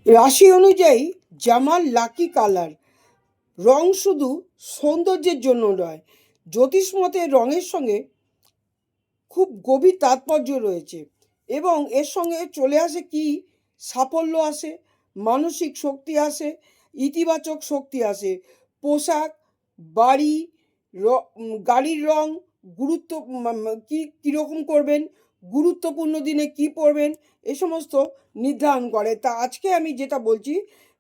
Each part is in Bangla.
রাশি অনুযায়ী জামার লাকি কালার। রং শুধু সৌন্দর্যের জন্য নয়, জ্যোতিষমতে রঙের সঙ্গে খুব গভীর তাৎপর্য রয়েছে এবং এর সঙ্গে চলে আসে কি সাফল্য আসে, মানসিক শক্তি আসে, ইতিবাচক শক্তি আসে। পোশাক, বাড়ি, গাড়ির রং, গুরুত্ব কীরকম করবেন, গুরুত্বপূর্ণ দিনে কি পরবেন, এ সমস্ত নির্ধারণ করে। তা আজকে আমি যেটা বলছি,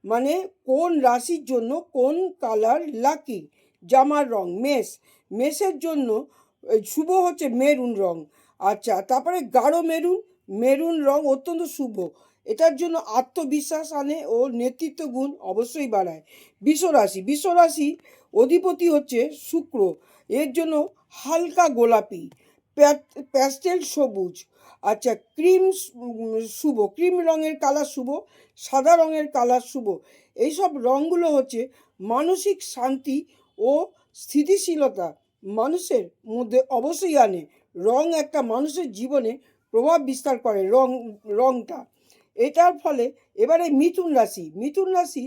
মানে কোন রাশির জন্য কোন কালার লাকি। জামার রং মেষ, মেষের জন্য শুভ হচ্ছে মেরুন রং। আচ্ছা, তারপরে গাঢ় মেরুন, মেরুন রং অত্যন্ত শুভ। এটার জন্য আত্মবিশ্বাস আনে ও নেতৃত্ব গুণ অবশ্যই বাড়ায়। বিশ্বরাশি, বিশ্বরাশি অধিপতি হচ্ছে শুক্র, এর জন্য হালকা গোলাপি, প্যাস্টেল সবুজ। আচ্ছা, ক্রিম শুভ, ক্রিম রঙের কালার শুভ, সাদা রঙের কালার শুভ। এইসব রঙগুলো হচ্ছে মানসিক শান্তি ও স্থিতিশীলতা মানুষের মধ্যে অবশ্যই আনে। রং একটা মানুষের জীবনে প্রভাব বিস্তার করে রংটা। এটার ফলে এবারে মিথুন রাশি, মিথুন রাশি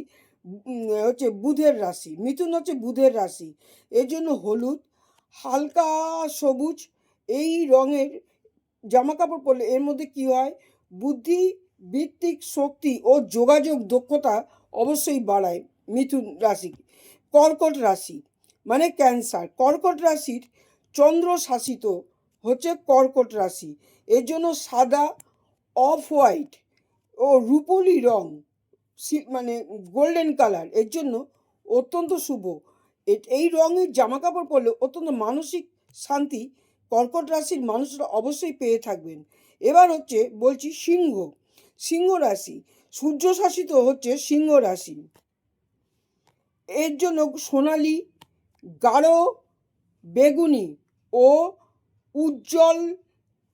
হচ্ছে বুধের রাশি, মিথুন হচ্ছে বুধের রাশি। এর জন্য হলুদ, হালকা সবুজ এই রঙের জামা কাপড় পরলে এর মধ্যে কি হয়, বুদ্ধি ভিত্তিক শক্তি ও যোগাযোগ দক্ষতা অবশ্যই বাড়ায় মিথুন রাশি। কর্কট রাশি মানে ক্যান্সার, কর্কট রাশির চন্দ্র শাসিত হচ্ছে কর্কট রাশি। এর জন্য সাদা, অফ হোয়াইট ও রূপলি রং, মানে গোল্ডেন কালার এর জন্য অত্যন্ত শুভ। এই রঙের জামা কাপড় পরলে অত্যন্ত মানসিক শান্তি কর্কট রাশির মানুষরা অবশ্যই পেয়ে থাকবেন। এবার হচ্ছে বলছি সিংহ, সিংহ রাশি সূর্য শাসিত হচ্ছে সিংহ রাশি। এর জন্য সোনালি, গাঢ় বেগুনি ও উজ্জ্বল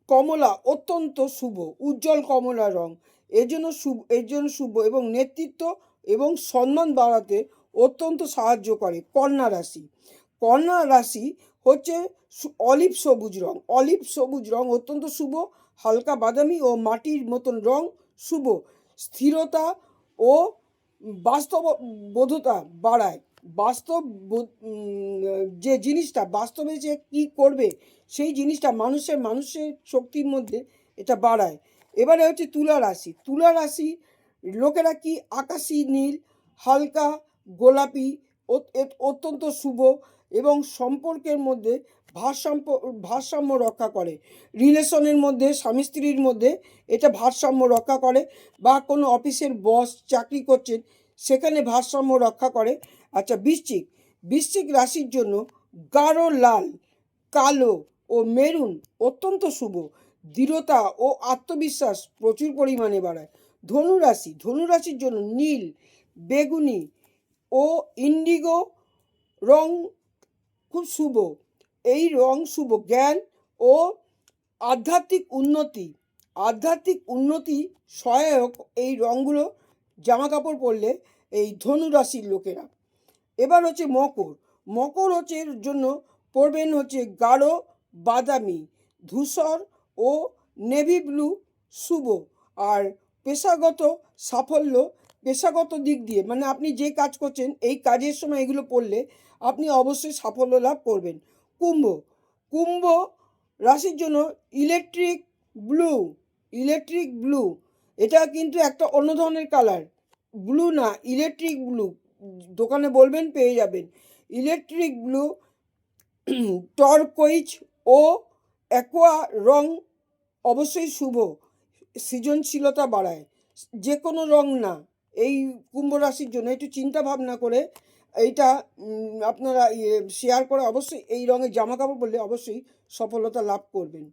কমলা অত্যন্ত শুভ, উজ্জ্বল কমলা রং এর জন্য শুভ এবং নেতৃত্ব এবং সম্মান বাড়াতে অত্যন্ত সাহায্য করে। কন্যা রাশি, কন্যা রাশি হচ্ছে অলিভ সবুজ রং, অলিভ সবুজ রং অত্যন্ত শুভ, হালকা বাদামি ও মাটির মতন রং শুভ, স্থিরতা ও বাস্তববোধতা বাড়ায়। বাস্তব যে জিনিসটা বাস্তবে যে কি করবে সেই জিনিসটা মানুষের শক্তির মধ্যে এটা বাড়ায়। এবারে হচ্ছে তুলা রাশি, তুলা রাশি লোকেরা কি আকাশি নীল, হালকা গোলাপি অত্যন্ত শুভ এবং সম্পর্কের মধ্যে ভারসাম্য রক্ষা করে। রিলেশনের মধ্যে স্বামী স্ত্রীর মধ্যে এটা ভারসাম্য রক্ষা করে, বা কোনো অফিসের বস চাকরি করছেন সেখানে ভারসাম্য রক্ষা করে। আচ্ছা, বৃশ্চিক, বৃশ্চিক রাশির জন্য গাঢ় লাল, কালো ও মেরুন অত্যন্ত শুভ, দৃঢ়তা ও আত্মবিশ্বাস প্রচুর পরিমাণে বাড়ায়। ধনুরাশি, ধনুরাশির জন্য নীল, বেগুনি ও ইন্ডিগো রং খুব শুভ। এই রং শুভ জ্ঞান ও আধ্যাত্মিক উন্নতি সহায়ক এই রঙগুলো জামা কাপড় পরলে এই ধনুরাশির লোকেরা। এবার হচ্ছে মকর, মকর হচ্ছে এর জন্য পরবেন হচ্ছে গাঢ় বাদামি, ধূসর ও নেভি ব্লু শুভ। আর পেশাগত সাফল্য, পেশাগত দিক দিয়ে মানে আপনি যে কাজ করছেন এই কাজের সময় এগুলো পড়লে আপনি অবশ্যই সাফল্য লাভ করবেন। কুম্ভ, কুম্ভ রাশির জন্য ইলেকট্রিক ব্লু, ইলেকট্রিক ব্লু এটা কিন্তু একটা অন্য ধরনের কালার, ব্লু না ইলেকট্রিক ব্লু, দোকানে বলবেন পেয়ে যাবেন। ইলেকট্রিক ব্লু, টর্কোইজ ও অ্যাকোয়া রং অবশ্যই শুভ, সৃজনশীলতা বাড়ায়। যে কোনো রং না, এই কুম্ভ রাশির জন্য একটু চিন্তা ভাবনা করে এইটা আপনারা শেয়ার করে অবশ্যই এই রঙের জামা কাপড় পরলে অবশ্যই সফলতা লাভ করবেন।